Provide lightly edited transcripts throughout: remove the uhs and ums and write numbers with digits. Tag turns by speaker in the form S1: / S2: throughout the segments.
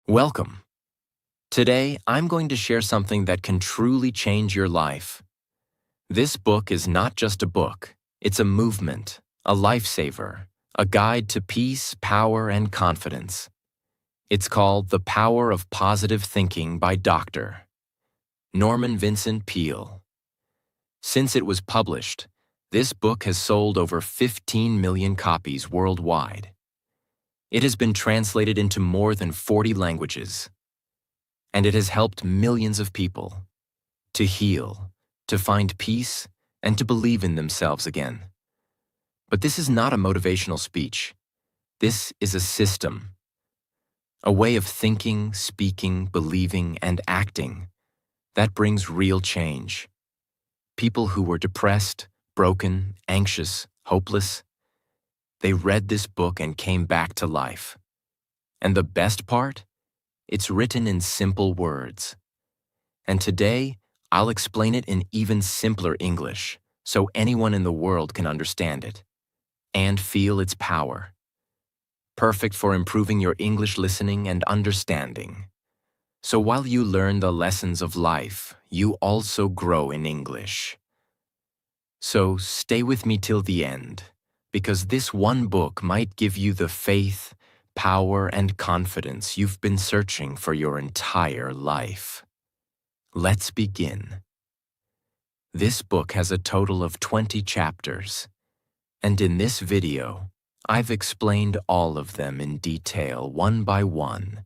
S1: Welcome. Today, I'm going to share something that can truly change your life. This book is not just a book, it's a movement, a lifesaver, a guide to peace, power, and confidence. It's called The Power of Positive Thinking by Dr. Norman Vincent Peale. Since it was published, this book has sold over 15 million copies worldwide. It has been translated into more than 40 languages, and it has helped millions of people to heal, to find peace, and to believe in themselves again. But this is not a motivational speech. This is a system, a way of thinking, speaking, believing, and acting that brings real change. People who were depressed, broken, anxious, hopeless, they read this book and came back to life. And the best part? It's written in simple words. And today, I'll explain it in even simpler English, so anyone in the world can understand it and feel its power. Perfect for improving your English listening and understanding. So while you learn the lessons of life, you also grow in English. So stay with me till the end, because this one book might give you the faith, power, and confidence you've been searching for your entire life. Let's begin. This book has a total of 20 chapters, and in this video, I've explained all of them in detail one by one,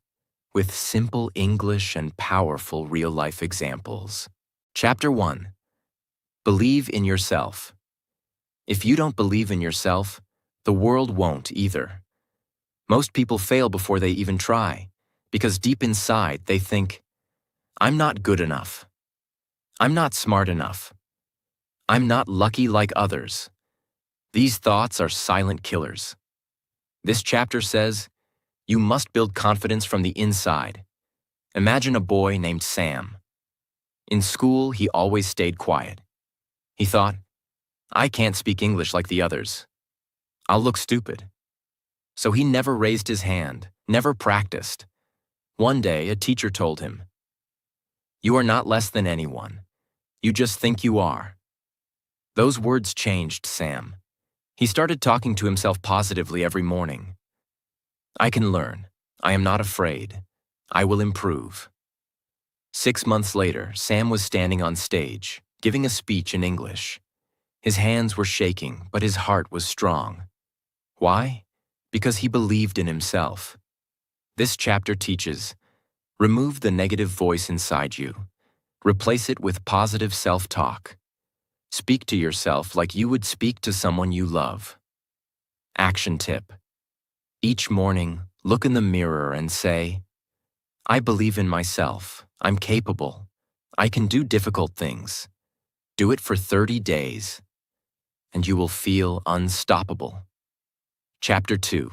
S1: with simple English and powerful real-life examples. Chapter 1. Believe in yourself. If you don't believe in yourself, the world won't either. Most people fail before they even try, because deep inside they think, I'm not good enough. I'm not smart enough. I'm not lucky like others. These thoughts are silent killers. This chapter says, you must build confidence from the inside. Imagine a boy named Sam. In school, he always stayed quiet. He thought, I can't speak English like the others. I'll look stupid. So he never raised his hand, never practiced. One day, a teacher told him, you are not less than anyone. You just think you are. Those words changed Sam. He started talking to himself positively every morning. I can learn. I am not afraid. I will improve. 6 months later, Sam was standing on stage, giving a speech in English. His hands were shaking, but his heart was strong. Why? Because he believed in himself. This chapter teaches, remove the negative voice inside you. Replace it with positive self-talk. Speak to yourself like you would speak to someone you love. Action tip. Each morning, look in the mirror and say, I believe in myself. I'm capable. I can do difficult things. Do it for 30 days. And you will feel unstoppable. Chapter 2.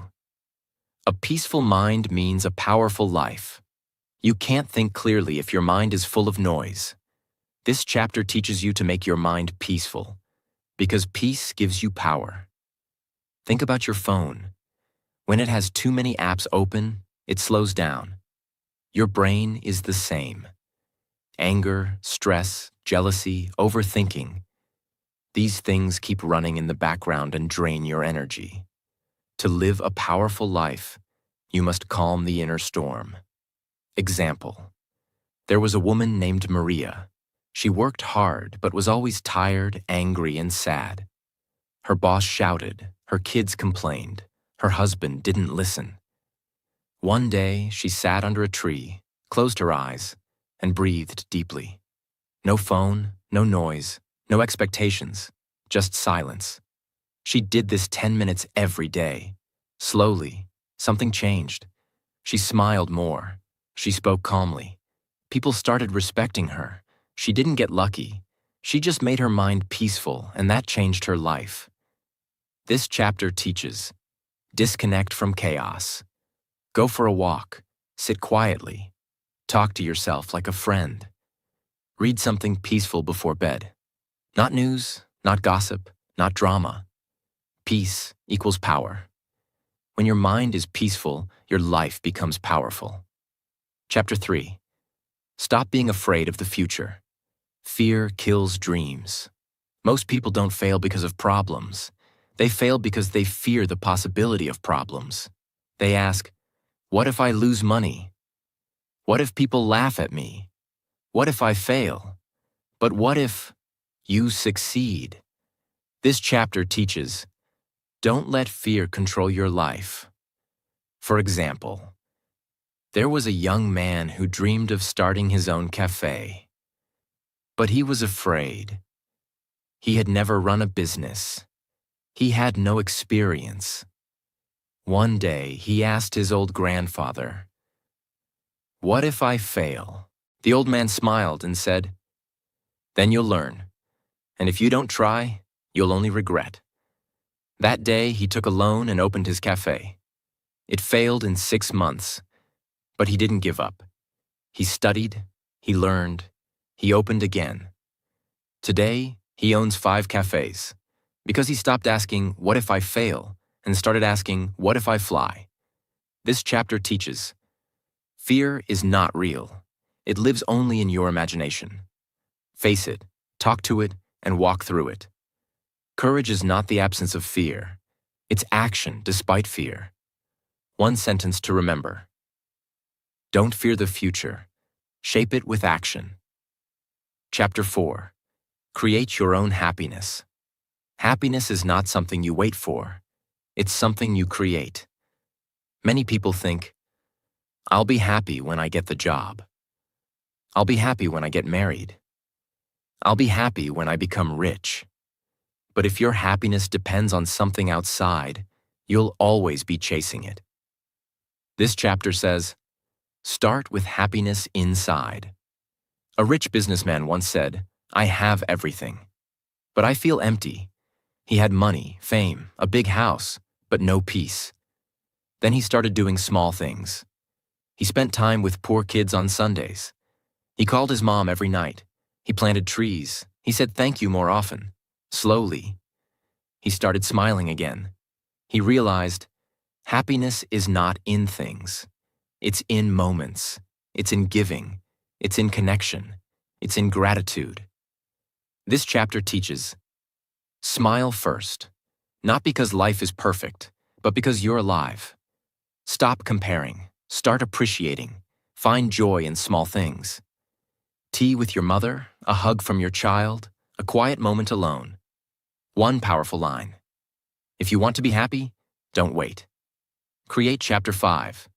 S1: A peaceful mind means a powerful life. You can't think clearly if your mind is full of noise. This chapter teaches you to make your mind peaceful, because peace gives you power. Think about your phone. When it has too many apps open, it slows down. Your brain is the same. Anger, stress, jealousy, overthinking. These things keep running in the background and drain your energy. To live a powerful life, you must calm the inner storm. Example. There was a woman named Maria. She worked hard, but was always tired, angry, and sad. Her boss shouted, her kids complained, her husband didn't listen. One day, she sat under a tree, closed her eyes, and breathed deeply. No phone, no noise, no expectations, just silence. She did this 10 minutes every day. Slowly, something changed. She smiled more. She spoke calmly. People started respecting her. She didn't get lucky. She just made her mind peaceful, and that changed her life. This chapter teaches, disconnect from chaos. Go for a walk. Sit quietly. Talk to yourself like a friend. Read something peaceful before bed. Not news, not gossip, not drama. Peace equals power. When your mind is peaceful, your life becomes powerful. Chapter 3. Stop being afraid of the future. Fear kills dreams. Most people don't fail because of problems. They fail because they fear the possibility of problems. They ask, what if I lose money? What if people laugh at me? What if I fail? But what if you succeed? This chapter teaches, don't let fear control your life. For example, there was a young man who dreamed of starting his own cafe. But he was afraid. He had never run a business. He had no experience. One day, he asked his old grandfather, what if I fail? The old man smiled and said, then you'll learn. And if you don't try, you'll only regret. That day, he took a loan and opened his cafe. It failed in 6 months, but he didn't give up. He studied, he learned, he opened again. Today, he owns 5 cafes because he stopped asking, what if I fail, and started asking, what if I fly? This chapter teaches, fear is not real. It lives only in your imagination. Face it, talk to it, and walk through it. Courage is not the absence of fear. It's action despite fear. One sentence to remember. Don't fear the future. Shape it with action. Chapter 4. Create your own happiness. Happiness is not something you wait for. It's something you create. Many people think, I'll be happy when I get the job. I'll be happy when I get married. I'll be happy when I become rich. But if your happiness depends on something outside, you'll always be chasing it. This chapter says, start with happiness inside. A rich businessman once said, I have everything, but I feel empty. He had money, fame, a big house, but no peace. Then he started doing small things. He spent time with poor kids on Sundays. He called his mom every night. He planted trees. He said thank you more often. Slowly, he started smiling again. He realized, happiness is not in things. It's in moments. It's in giving. It's in connection. It's in gratitude. This chapter teaches, smile first, not because life is perfect, but because you're alive. Stop comparing. Start appreciating. Find joy in small things. Tea with your mother, a hug from your child, a quiet moment alone. One powerful line. If you want to be happy, don't wait. Create Chapter 5.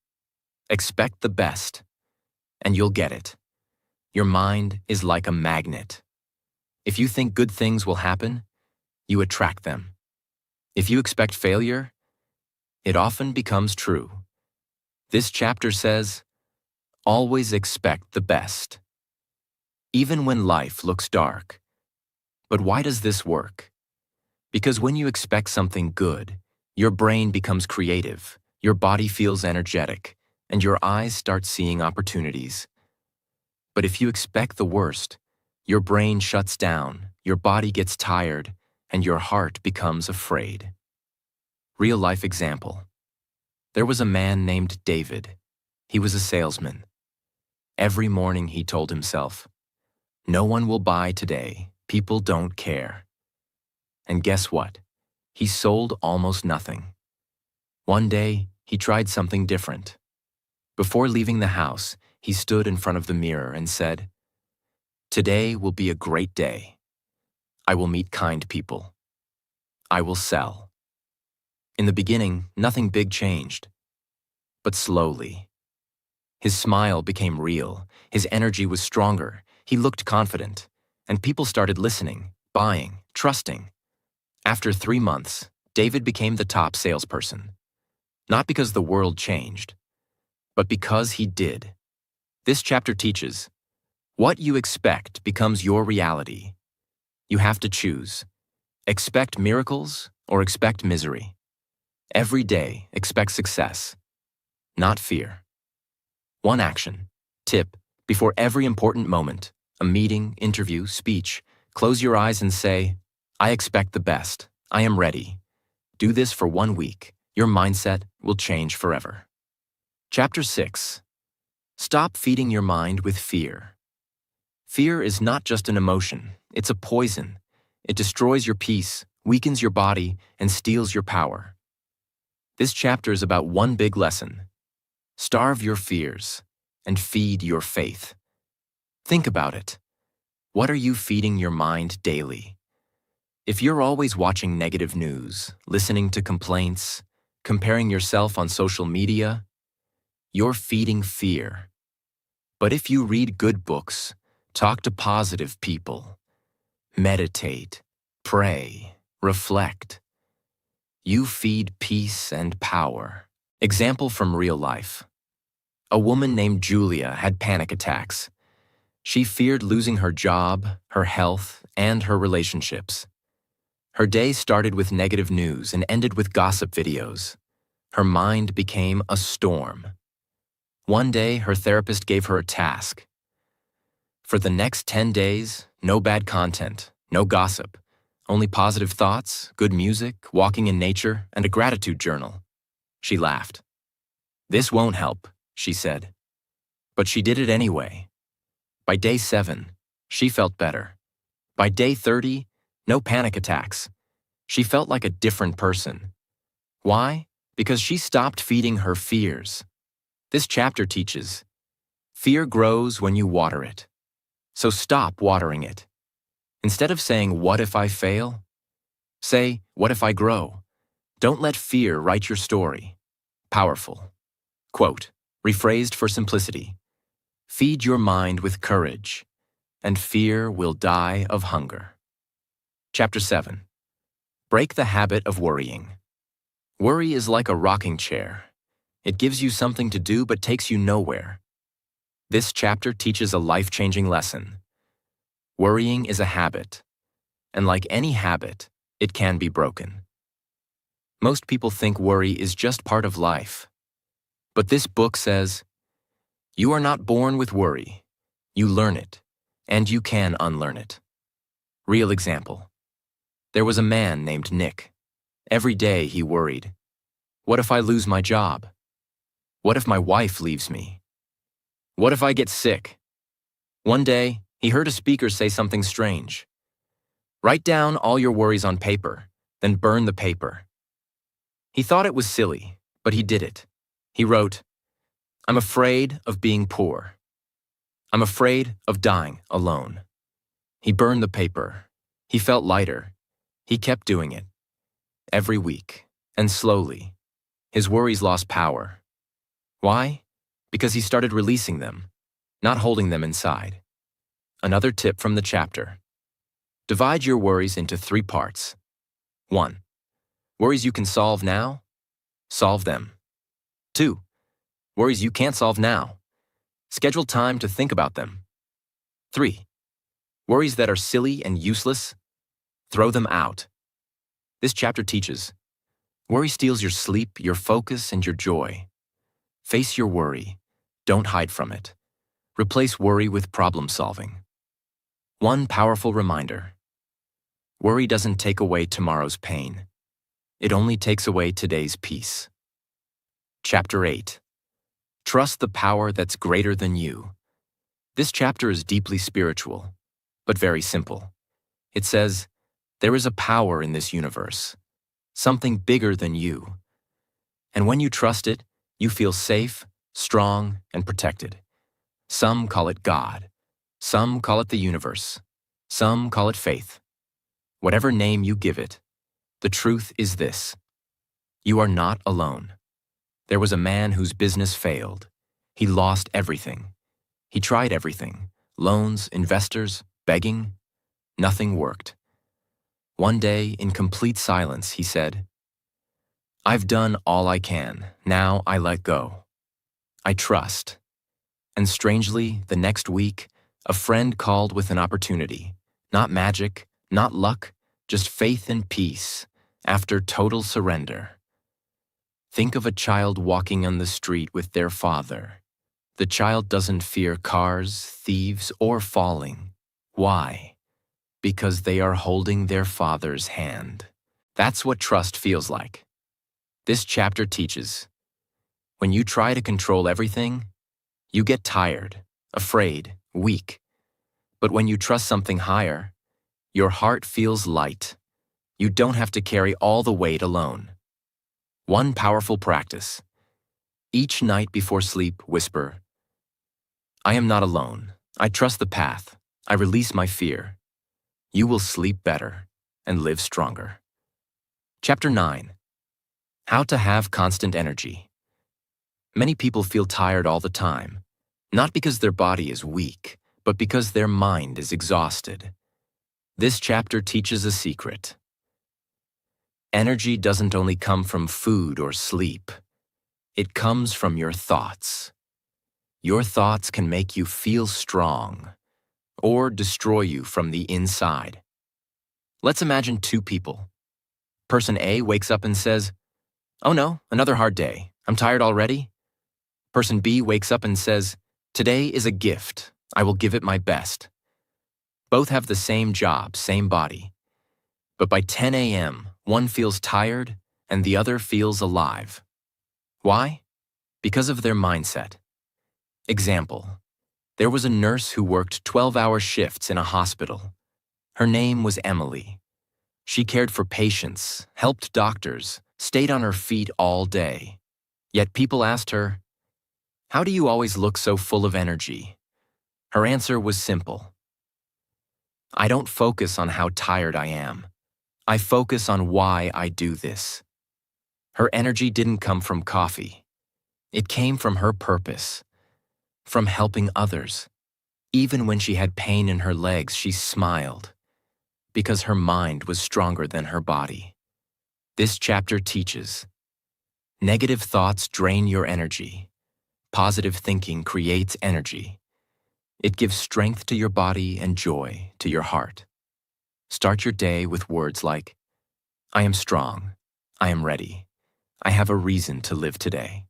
S1: Expect the best, and you'll get it. Your mind is like a magnet. If you think good things will happen, you attract them. If you expect failure, it often becomes true. This chapter says, always expect the best. Even when life looks dark. But why does this work? Because when you expect something good, your brain becomes creative, your body feels energetic, and your eyes start seeing opportunities. But if you expect the worst, your brain shuts down, your body gets tired, and your heart becomes afraid. Real-life example. There was a man named David. He was a salesman. Every morning he told himself, no one will buy today. People don't care. And guess what? He sold almost nothing. One day, he tried something different. Before leaving the house, he stood in front of the mirror and said, today will be a great day. I will meet kind people. I will sell. In the beginning, nothing big changed. But slowly, his smile became real, his energy was stronger, he looked confident, and people started listening, buying, trusting. After 3 months, David became the top salesperson. Not because the world changed, but because he did. This chapter teaches, what you expect becomes your reality. You have to choose. Expect miracles or expect misery. Every day, expect success, not fear. One action. Tip. Before every important moment, a meeting, interview, speech, close your eyes and say, I expect the best. I am ready. Do this for 1 week. Your mindset will change forever. Chapter 6. Stop feeding your mind with fear. Fear is not just an emotion, it's a poison. It destroys your peace, weakens your body, and steals your power. This chapter is about one big lesson. Starve your fears and feed your faith. Think about it. What are you feeding your mind daily? If you're always watching negative news, listening to complaints, comparing yourself on social media, you're feeding fear. But if you read good books, talk to positive people, meditate, pray, reflect, you feed peace and power. Example from real life. A woman named Julia had panic attacks. She feared losing her job, her health, and her relationships. Her day started with negative news and ended with gossip videos. Her mind became a storm. One day, her therapist gave her a task. For the next 10 days, no bad content, no gossip, only positive thoughts, good music, walking in nature, and a gratitude journal. She laughed. "This won't help," she said. But she did it anyway. By day 7, she felt better. By day 30, no panic attacks. She felt like a different person. Why? Because she stopped feeding her fears. This chapter teaches, fear grows when you water it. So stop watering it. Instead of saying, "What if I fail?" say, "What if I grow?" Don't let fear write your story. Powerful. Quote, rephrased for simplicity. Feed your mind with courage, and fear will die of hunger. Chapter 7. Break the habit of worrying. Worry is like a rocking chair. It gives you something to do but takes you nowhere. This chapter teaches a life-changing lesson. Worrying is a habit, and like any habit, it can be broken. Most people think worry is just part of life. But this book says, you are not born with worry. You learn it, and you can unlearn it. Real example. There was a man named Nick. Every day he worried. What if I lose my job? What if my wife leaves me? What if I get sick? One day, he heard a speaker say something strange. Write down all your worries on paper, then burn the paper. He thought it was silly, but he did it. He wrote, I'm afraid of being poor. I'm afraid of dying alone. He burned the paper. He felt lighter. He kept doing it. Every week, and slowly, his worries lost power. Why? Because he started releasing them, not holding them inside. Another tip from the chapter. Divide your worries into 3 parts. 1. Worries you can solve now? Solve them. 2. Worries you can't solve now? Schedule time to think about them. 3. Worries that are silly and useless? Throw them out. This chapter teaches, worry steals your sleep, your focus, and your joy. Face your worry. Don't hide from it. Replace worry with problem solving. One powerful reminder. Worry doesn't take away tomorrow's pain. It only takes away today's peace. Chapter 8. Trust the power that's greater than you. This chapter is deeply spiritual, but very simple. It says, there is a power in this universe, something bigger than you. And when you trust it, you feel safe, strong, and protected. Some call it God. Some call it the universe. Some call it faith. Whatever name you give it, the truth is this. You are not alone. There was a man whose business failed. He lost everything. He tried everything. Loans, investors, begging. Nothing worked. One day, in complete silence, he said, I've done all I can. Now I let go. I trust. And strangely, the next week, a friend called with an opportunity. Not magic, not luck, just faith and peace, after total surrender. Think of a child walking on the street with their father. The child doesn't fear cars, thieves, or falling. Why? Because they are holding their father's hand. That's what trust feels like. This chapter teaches, when you try to control everything, You get tired, afraid, weak. But when you trust something higher, your heart feels light. You don't have to carry all the weight alone. One powerful practice. Each night before sleep, whisper, I am not alone. I trust the path. I release my fear. You will sleep better and live stronger. Chapter 9. How to have constant energy. Many people feel tired all the time, not because their body is weak, but because their mind is exhausted. This chapter teaches a secret. Energy doesn't only come from food or sleep. It comes from your thoughts. Your thoughts can make you feel strong or destroy you from the inside. Let's imagine two people. Person A wakes up and says, "Oh no, another hard day. I'm tired already." Person B wakes up and says, "Today is a gift. I will give it my best." Both have the same job, same body. But by 10 a.m., one feels tired and the other feels alive. Why? Because of their mindset. Example. There was a nurse who worked 12-hour shifts in a hospital. Her name was Emily. She cared for patients, helped doctors, stayed on her feet all day. Yet people asked her, "How do you always look so full of energy?" Her answer was simple. I don't focus on how tired I am. I focus on why I do this. Her energy didn't come from coffee. It came from her purpose, from helping others. Even when she had pain in her legs, she smiled, because her mind was stronger than her body. This chapter teaches, negative thoughts drain your energy. Positive thinking creates energy. It gives strength to your body and joy to your heart. Start your day with words like, I am strong, I am ready, I have a reason to live today.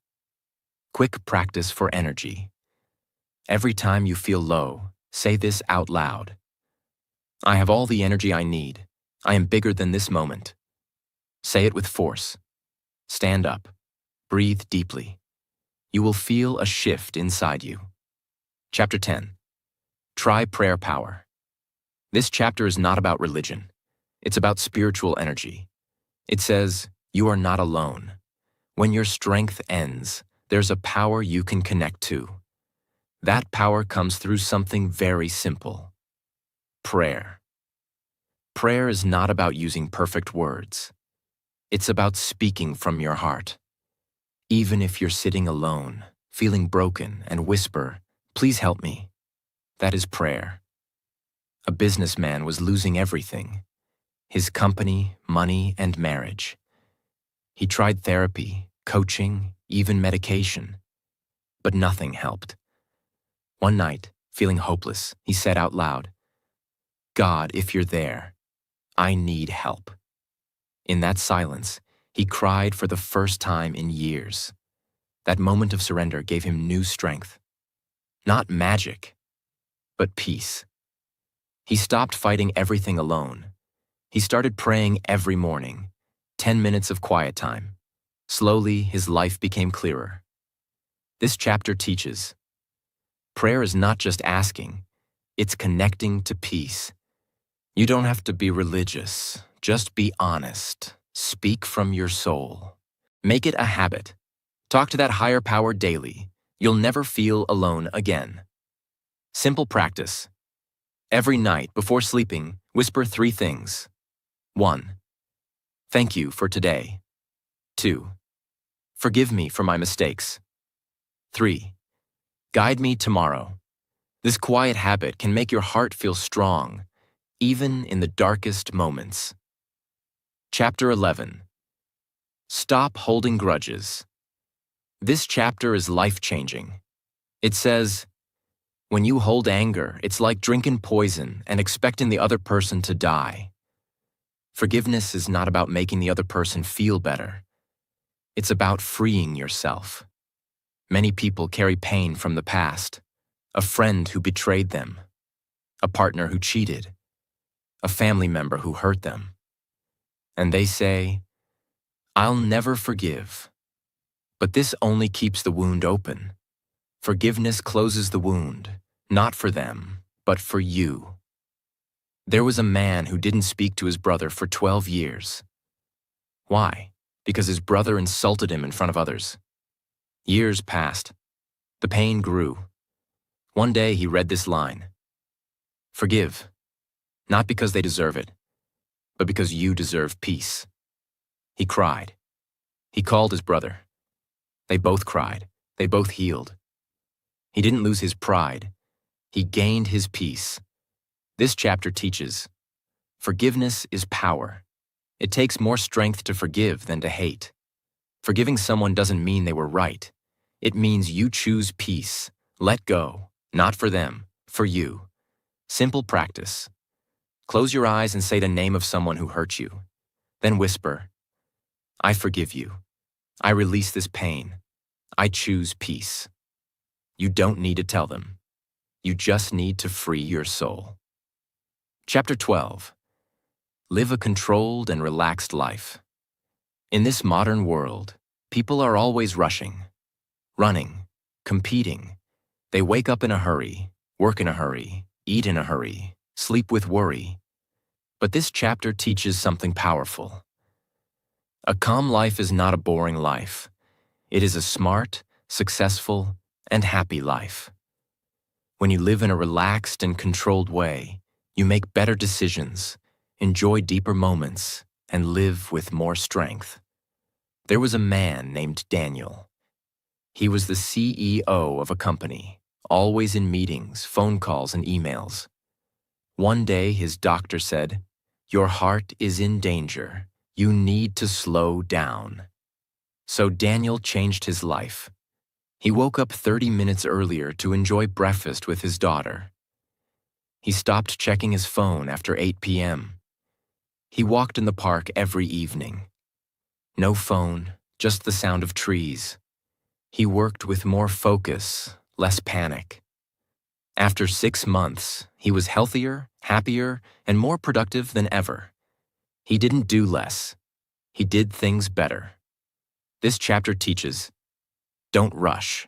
S1: Quick practice for energy. Every time you feel low, say this out loud. I have all the energy I need. I am bigger than this moment. Say it with force. Stand up. Breathe deeply. You will feel a shift inside you. Chapter 10. Try prayer power. This chapter is not about religion. It's about spiritual energy. It says, you are not alone. When your strength ends, there's a power you can connect to. That power comes through something very simple. Prayer. Prayer is not about using perfect words. It's about speaking from your heart. Even if you're sitting alone, feeling broken, and whisper, please help me. That is prayer. A businessman was losing everything. His company, money, and marriage. He tried therapy, coaching, even medication. But nothing helped. One night, feeling hopeless, he said out loud, God, if you're there, I need help. In that silence, he cried for the first time in years. That moment of surrender gave him new strength. Not magic, but peace. He stopped fighting everything alone. He started praying every morning, 10 minutes of quiet time. Slowly, his life became clearer. This chapter teaches, prayer is not just asking, it's connecting to peace. You don't have to be religious, just be honest. Speak from your soul. Make it a habit. Talk to that higher power daily. You'll never feel alone again. Simple practice. Every night before sleeping, whisper 3 things. 1. Thank you for today. 2. Forgive me for my mistakes. 3. Guide me tomorrow. This quiet habit can make your heart feel strong, even in the darkest moments. Chapter 11. Stop holding grudges. This chapter is life-changing. It says, when you hold anger, it's like drinking poison and expecting the other person to die. Forgiveness is not about making the other person feel better. It's about freeing yourself. Many people carry pain from the past. A friend who betrayed them. A partner who cheated. A family member who hurt them. And they say, I'll never forgive. But this only keeps the wound open. Forgiveness closes the wound, not for them, but for you. There was a man who didn't speak to his brother for 12 years. Why? Because his brother insulted him in front of others. Years passed. The pain grew. One day he read this line: "Forgive, not because they deserve it, but because you deserve peace." He cried. He called his brother. They both cried. They both healed. He didn't lose his pride. He gained his peace. This chapter teaches, forgiveness is power. It takes more strength to forgive than to hate. Forgiving someone doesn't mean they were right. It means you choose peace. Let go, not for them, for you. Simple practice. Close your eyes and say the name of someone who hurt you. Then whisper, "I forgive you. I release this pain. I choose peace." You don't need to tell them. You just need to free your soul. Chapter 12. Live a controlled and relaxed life. In this modern world, people are always rushing, running, competing. They wake up in a hurry, work in a hurry, eat in a hurry, sleep with worry. But this chapter teaches something powerful. A calm life is not a boring life. It is a smart, successful, and happy life. When you live in a relaxed and controlled way, you make better decisions, enjoy deeper moments, and live with more strength. There was a man named Daniel. He was the CEO of a company, always in meetings, phone calls, and emails. One day his doctor said, "Your heart is in danger. You need to slow down." So Daniel changed his life. He woke up 30 minutes earlier to enjoy breakfast with his daughter. He stopped checking his phone after 8 p.m. He walked in the park every evening. No phone, just the sound of trees. He worked with more focus, less panic. After 6 months, he was healthier, happier, and more productive than ever. He didn't do less. He did things better. This chapter teaches, don't rush.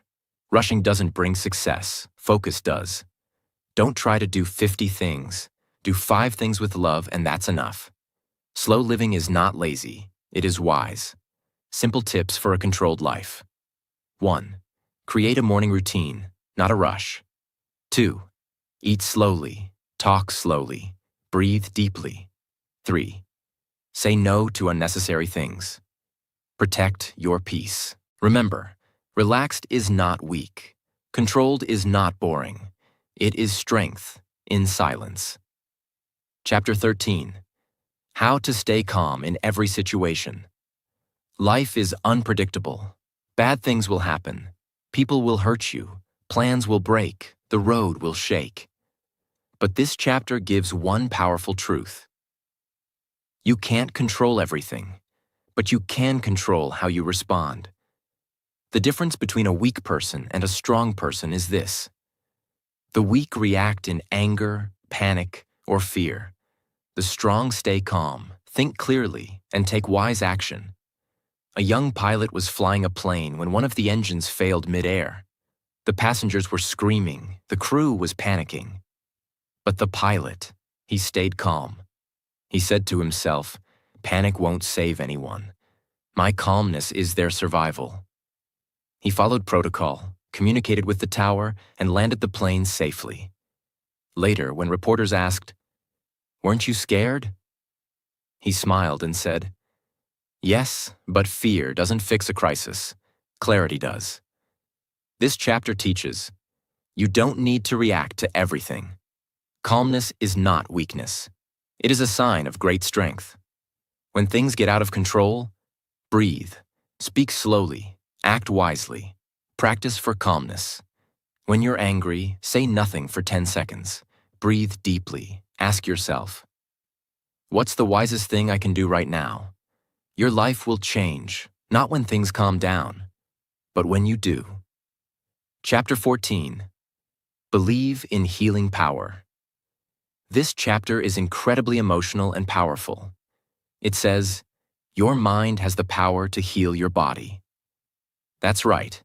S1: Rushing doesn't bring success. Focus does. Don't try to do 50 things. Do 5 things with love, and that's enough. Slow living is not lazy. It is wise. Simple tips for a controlled life. 1. Create a morning routine, not a rush. 2. Eat slowly. Talk slowly. Breathe deeply. 3. Say no to unnecessary things. Protect your peace. Remember, relaxed is not weak. Controlled is not boring. It is strength in silence. Chapter 13. How to stay calm in every situation. Life is unpredictable. Bad things will happen. People will hurt you. Plans will break. The road will shake. But this chapter gives one powerful truth. You can't control everything, but you can control how you respond. The difference between a weak person and a strong person is this. The weak react in anger, panic, or fear. The strong stay calm, think clearly, and take wise action. A young pilot was flying a plane when one of the engines failed mid-air. The passengers were screaming, the crew was panicking. But the pilot, he stayed calm. He said to himself, "Panic won't save anyone. My calmness is their survival." He followed protocol, communicated with the tower, and landed the plane safely. Later, when reporters asked, "Weren't you scared?" he smiled and said, "Yes, but fear doesn't fix a crisis. Clarity does." This chapter teaches, you don't need to react to everything. Calmness is not weakness. It is a sign of great strength. When things get out of control, breathe, speak slowly, act wisely, practice for calmness. When you're angry, say nothing for 10 seconds. Breathe deeply. Ask yourself, what's the wisest thing I can do right now? Your life will change, not when things calm down, but when you do. Chapter 14. Believe in healing power. This chapter is incredibly emotional and powerful. It says, your mind has the power to heal your body. That's right.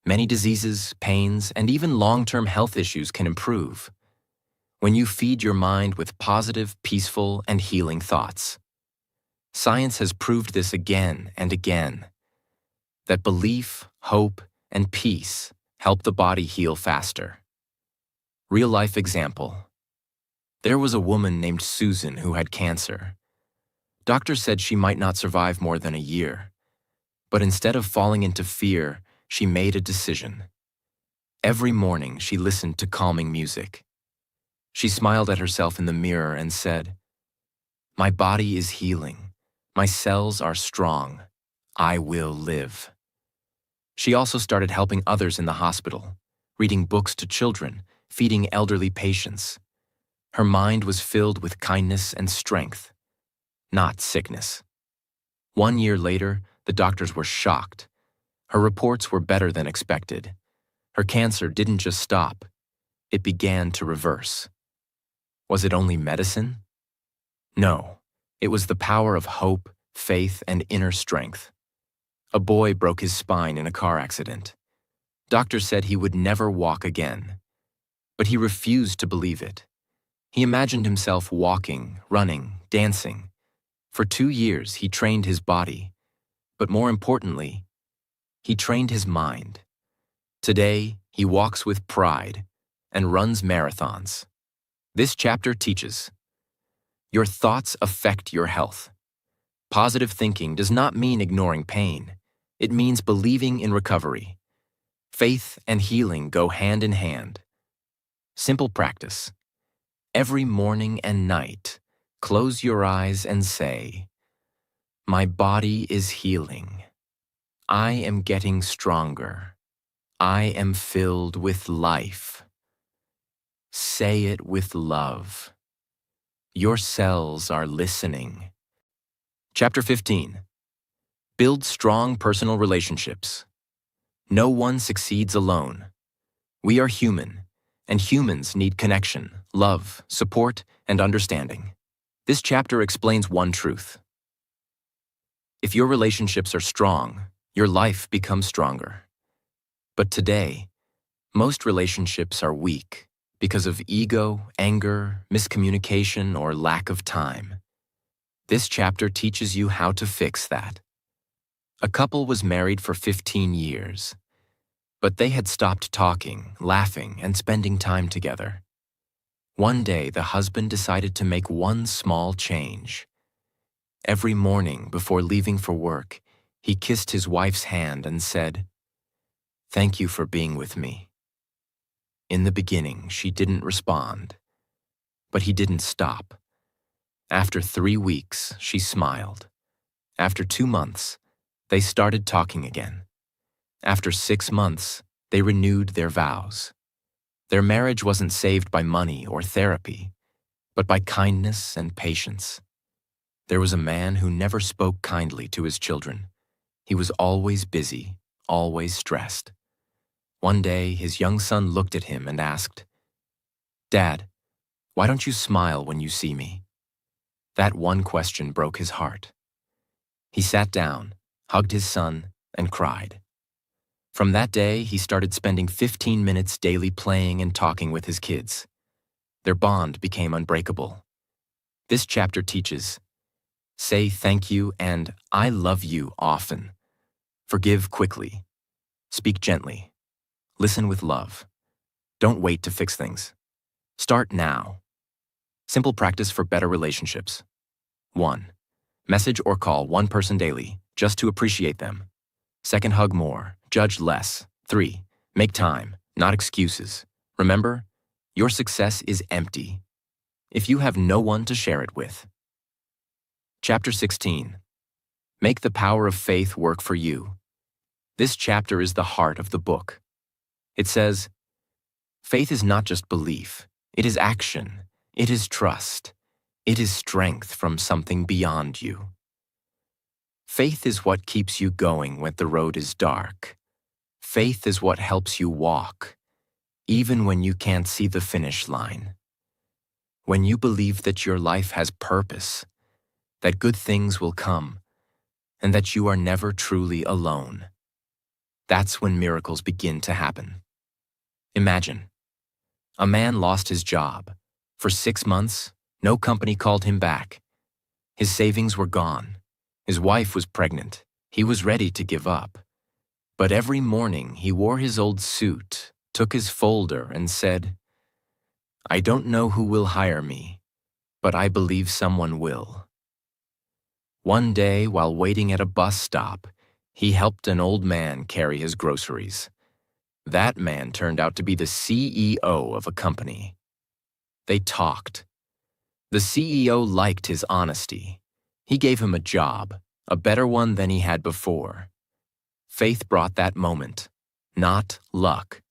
S1: Many diseases, pains, and even long-term health issues can improve when you feed your mind with positive, peaceful, and healing thoughts. Science has proved this again and again, that belief, hope, and peace help the body heal faster. Real-life example. There was a woman named Susan who had cancer. Doctors said she might not survive more than a year. But instead of falling into fear, she made a decision. Every morning, she listened to calming music. She smiled at herself in the mirror and said, "My body is healing. My cells are strong. I will live." She also started helping others in the hospital, reading books to children, feeding elderly patients. Her mind was filled with kindness and strength, not sickness. 1 year later, the doctors were shocked. Her reports were better than expected. Her cancer didn't just stop, it began to reverse. Was it only medicine? No, it was the power of hope, faith, and inner strength. A boy broke his spine in a car accident. Doctors said he would never walk again. But he refused to believe it. He imagined himself walking, running, dancing. For 2 years, he trained his body. But more importantly, he trained his mind. Today, he walks with pride and runs marathons. This chapter teaches: your thoughts affect your health. Positive thinking does not mean ignoring pain. It means believing in recovery. Faith and healing go hand in hand. Simple practice. Every morning and night, close your eyes and say, "My body is healing. I am getting stronger. I am filled with life." Say it with love. Your cells are listening. Chapter 15. Build strong personal relationships. No one succeeds alone. We are human, and humans need connection, love, support, and understanding. This chapter explains one truth. If your relationships are strong, your life becomes stronger. But today, most relationships are weak because of ego, anger, miscommunication, or lack of time. This chapter teaches you how to fix that. A couple was married for 15 years, but they had stopped talking, laughing, and spending time together. One day, the husband decided to make one small change. Every morning before leaving for work, he kissed his wife's hand and said, "Thank you for being with me." In the beginning, she didn't respond, but he didn't stop. After 3 weeks, she smiled. After 2 months, they started talking again. After 6 months, they renewed their vows. Their marriage wasn't saved by money or therapy, but by kindness and patience. There was a man who never spoke kindly to his children. He was always busy, always stressed. One day, his young son looked at him and asked, "Dad, why don't you smile when you see me?" That one question broke his heart. He sat down, hugged his son, and cried. From that day, he started spending 15 minutes daily playing and talking with his kids. Their bond became unbreakable. This chapter teaches: say thank you and I love you often. Forgive quickly. Speak gently. Listen with love. Don't wait to fix things. Start now. Simple practice for better relationships. 1. Message or call one person daily, just to appreciate them. 2. Hug more, judge less. 3. Make time, not excuses. Remember, your success is empty if you have no one to share it with. Chapter 16. Make the power of faith work for you. This chapter is the heart of the book. It says, faith is not just belief, it is action, it is trust, it is strength from something beyond you. Faith is what keeps you going when the road is dark. Faith is what helps you walk, even when you can't see the finish line. When you believe that your life has purpose, that good things will come, and that you are never truly alone. That's when miracles begin to happen. Imagine, a man lost his job. For 6 months, no company called him back. His savings were gone. His wife was pregnant. He was ready to give up. But every morning he wore his old suit, took his folder, and said, "I don't know who will hire me, but I believe someone will." One day, while waiting at a bus stop, he helped an old man carry his groceries. That man turned out to be the CEO of a company. They talked. The CEO liked his honesty. He gave him a job, a better one than he had before. Faith brought that moment, not luck.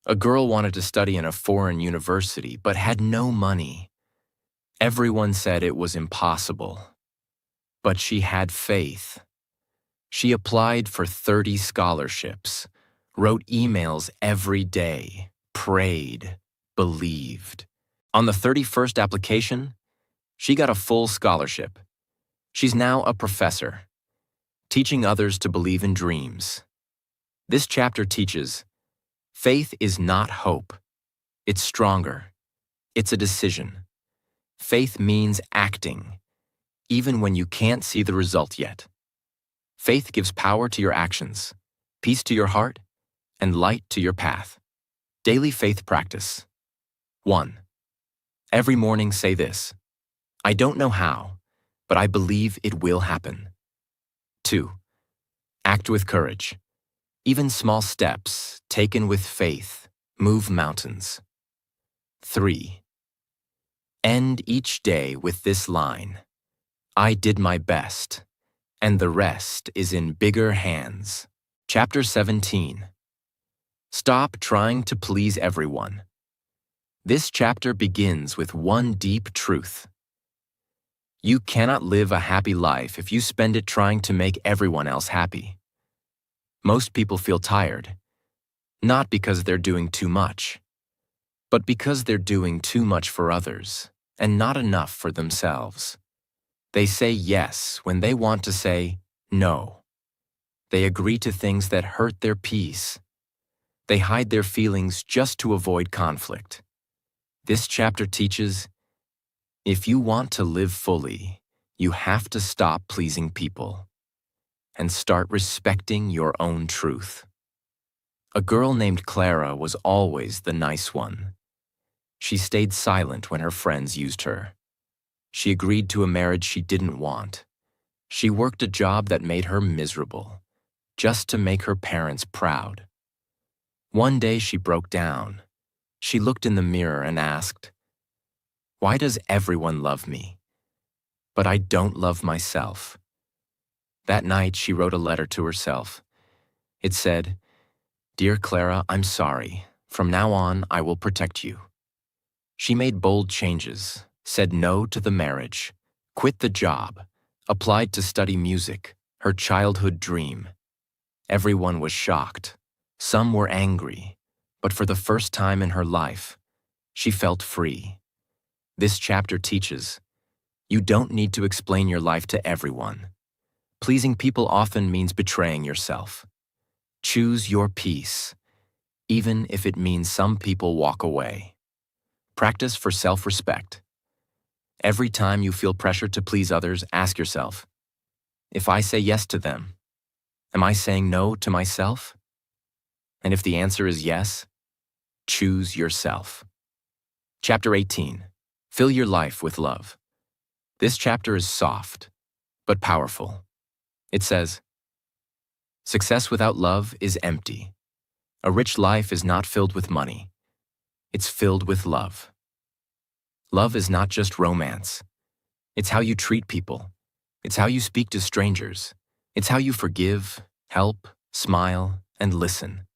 S1: A girl wanted to study in a foreign university but had no money. Everyone said it was impossible. But she had faith. She applied for 30 scholarships, wrote emails every day, prayed, believed. On the 31st application, she got a full scholarship. She's now a professor, teaching others to believe in dreams. This chapter teaches, faith is not hope. It's stronger. It's a decision. Faith means acting, even when you can't see the result yet. Faith gives power to your actions, peace to your heart, and light to your path. Daily faith practice. 1. Every morning say this, "I don't know how, but I believe it will happen." 2. Act with courage. Even small steps, taken with faith, move mountains. 3. End each day with this line, "I did my best, and the rest is in bigger hands." Chapter 17. Stop trying to please everyone. This chapter begins with one deep truth. You cannot live a happy life if you spend it trying to make everyone else happy. Most people feel tired, not because they're doing too much, but because they're doing too much for others and not enough for themselves. They say yes when they want to say no. They agree to things that hurt their peace. They hide their feelings just to avoid conflict. This chapter teaches, if you want to live fully, you have to stop pleasing people and start respecting your own truth. A girl named Clara was always the nice one. She stayed silent when her friends used her. She agreed to a marriage she didn't want. She worked a job that made her miserable, just to make her parents proud. One day she broke down. She looked in the mirror and asked, "Why does everyone love me, but I don't love myself?" That night she wrote a letter to herself. It said, "Dear Clara, I'm sorry. From now on, I will protect you." She made bold changes, said no to the marriage, quit the job, applied to study music, her childhood dream. Everyone was shocked. Some were angry, but for the first time in her life, she felt free. This chapter teaches, you don't need to explain your life to everyone. Pleasing people often means betraying yourself. Choose your peace, even if it means some people walk away. Practice for self-respect. Every time you feel pressure to please others, ask yourself, if I say yes to them, am I saying no to myself? And if the answer is yes, choose yourself. Chapter 18. Fill your life with love. This chapter is soft, but powerful. It says, success without love is empty. A rich life is not filled with money. It's filled with love. Love is not just romance. It's how you treat people. It's how you speak to strangers. It's how you forgive, help, smile, and listen.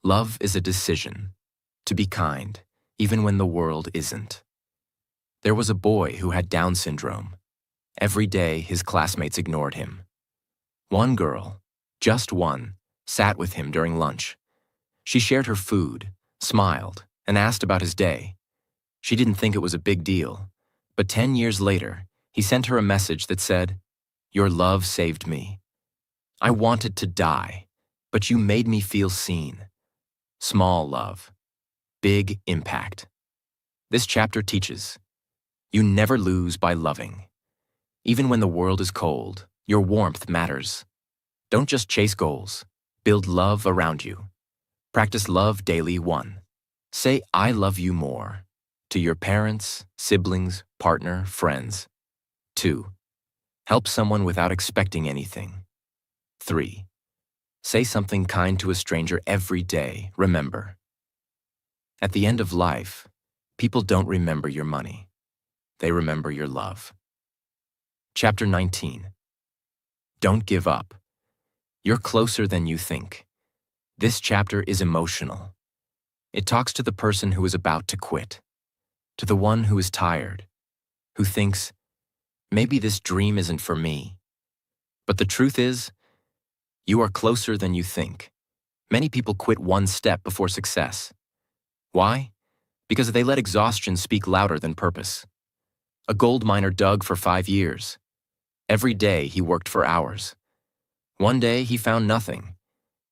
S1: Love is a decision to be kind, even when the world isn't. There was a boy who had Down syndrome. Every day, his classmates ignored him. One girl, just one, sat with him during lunch. She shared her food, smiled, and asked about his day. She didn't think it was a big deal, but 10 years later, he sent her a message that said, "Your love saved me. I wanted to die, but you made me feel seen. Small love, big impact. This chapter teaches you never lose by loving. Even when the world is cold, your warmth matters. Don't just chase goals, build love around you. Practice love daily. 1. Say, I love you more. To your parents, siblings, partner, friends. 2. Help someone without expecting anything. 3. Say something kind to a stranger every day. Remember, at the end of life, people don't remember your money. They remember your love. Chapter 19. Don't give up. You're closer than you think. This chapter is emotional. It talks to the person who is about to quit, to the one who is tired, who thinks, maybe this dream isn't for me. But the truth is, you are closer than you think. Many people quit one step before success. Why? Because they let exhaustion speak louder than purpose. A gold miner dug for 5 years. Every day he worked for hours. One day he found nothing.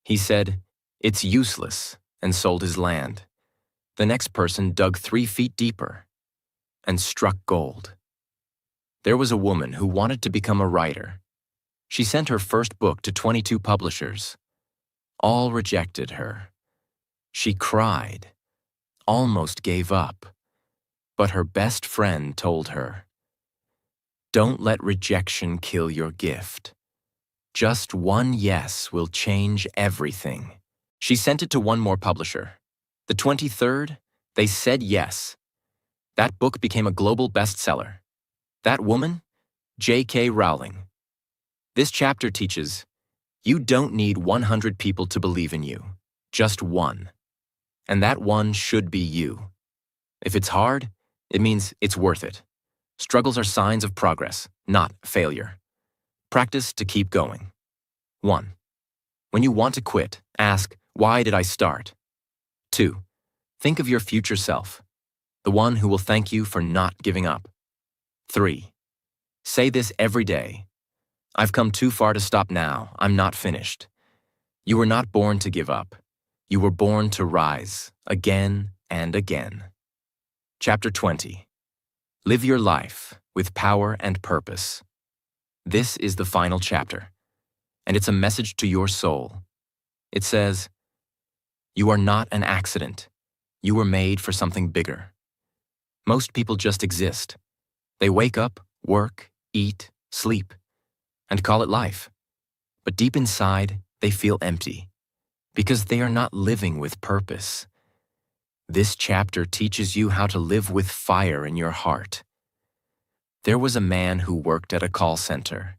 S1: He said, it's useless, and sold his land. The next person dug 3 feet deeper and struck gold. There was a woman who wanted to become a writer. She sent her first book to 22 publishers. All rejected her. She cried, almost gave up. But her best friend told her, don't let rejection kill your gift. Just one yes will change everything. She sent it to one more publisher. The 23rd, they said yes. That book became a global bestseller. That woman? J.K. Rowling. This chapter teaches, you don't need 100 people to believe in you, just one. And that one should be you. If it's hard, it means it's worth it. Struggles are signs of progress, not failure. Practice to keep going. 1. When you want to quit, ask, why did I start? 2. Think of your future self, the one who will thank you for not giving up. 3. Say this every day. I've come too far to stop now. I'm not finished. You were not born to give up. You were born to rise, again and again. Chapter 20. Live your life with power and purpose. This is the final chapter, and it's a message to your soul. It says, you are not an accident. You were made for something bigger. Most people just exist. They wake up, work, eat, sleep, and call it life. But deep inside, they feel empty because they are not living with purpose. This chapter teaches you how to live with fire in your heart. There was a man who worked at a call center.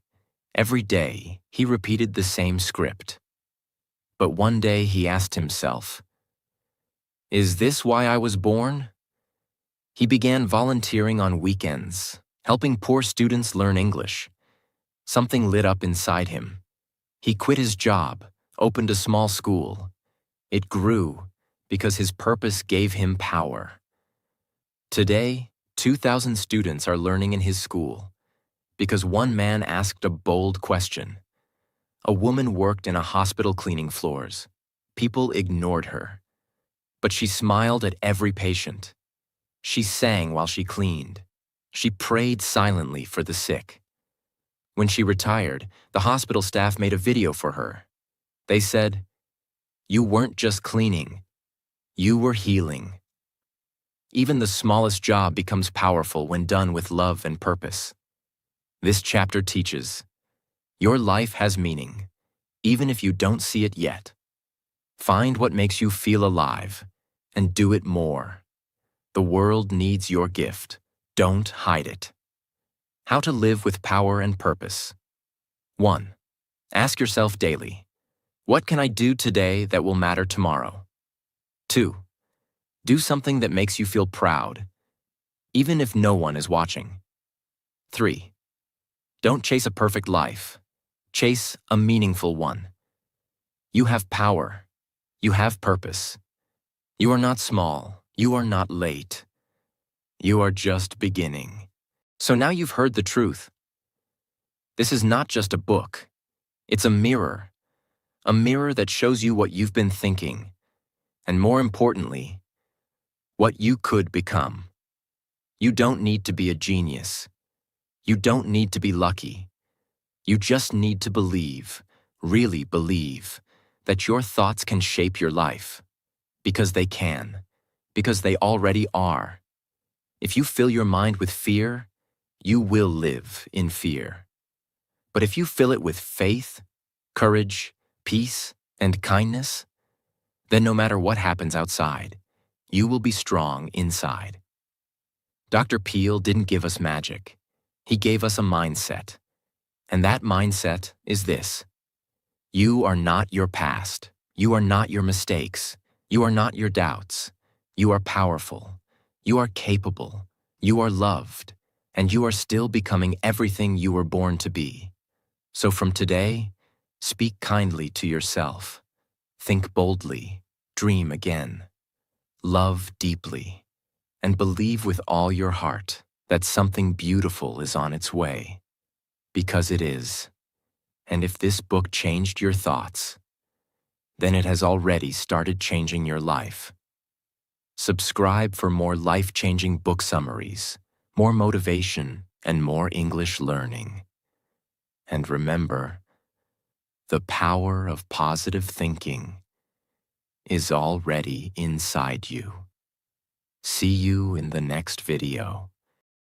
S1: Every day, he repeated the same script. But one day he asked himself, is this why I was born? He began volunteering on weekends, helping poor students learn English. Something lit up inside him. He quit his job, opened a small school. It grew because his purpose gave him power. Today, 2,000 students are learning in his school because one man asked a bold question. A woman worked in a hospital cleaning floors. People ignored her. But she smiled at every patient. She sang while she cleaned. She prayed silently for the sick. When she retired, the hospital staff made a video for her. They said, you weren't just cleaning, you were healing. Even the smallest job becomes powerful when done with love and purpose. This chapter teaches, your life has meaning, even if you don't see it yet. Find what makes you feel alive, and do it more. The world needs your gift. Don't hide it. How to live with power and purpose. 1. Ask yourself daily, what can I do today that will matter tomorrow? 2. Do something that makes you feel proud, even if no one is watching. 3. Don't chase a perfect life. Chase a meaningful one. You have power. You have purpose. You are not small. You are not late. You are just beginning. So now you've heard the truth. This is not just a book. It's a mirror. a mirror that shows you what you've been thinking, and more importantly, what you could become. You don't need to be a genius. You don't need to be lucky. You just need to believe, really believe, that your thoughts can shape your life. Because they can. Because they already are. If you fill your mind with fear, you will live in fear. But if you fill it with faith, courage, peace, and kindness, then no matter what happens outside, you will be strong inside. Dr. Peale didn't give us magic. He gave us a mindset. And that mindset is this: you are not your past. You are not your mistakes. You are not your doubts. You are powerful. You are capable. You are loved. And you are still becoming everything you were born to be. So from today, speak kindly to yourself. Think boldly. Dream again. Love deeply. And believe with all your heart that something beautiful is on its way. Because it is. And if this book changed your thoughts, then it has already started changing your life. Subscribe for more life-changing book summaries, more motivation, and more English learning. And remember, the power of positive thinking is already inside you. See you in the next video.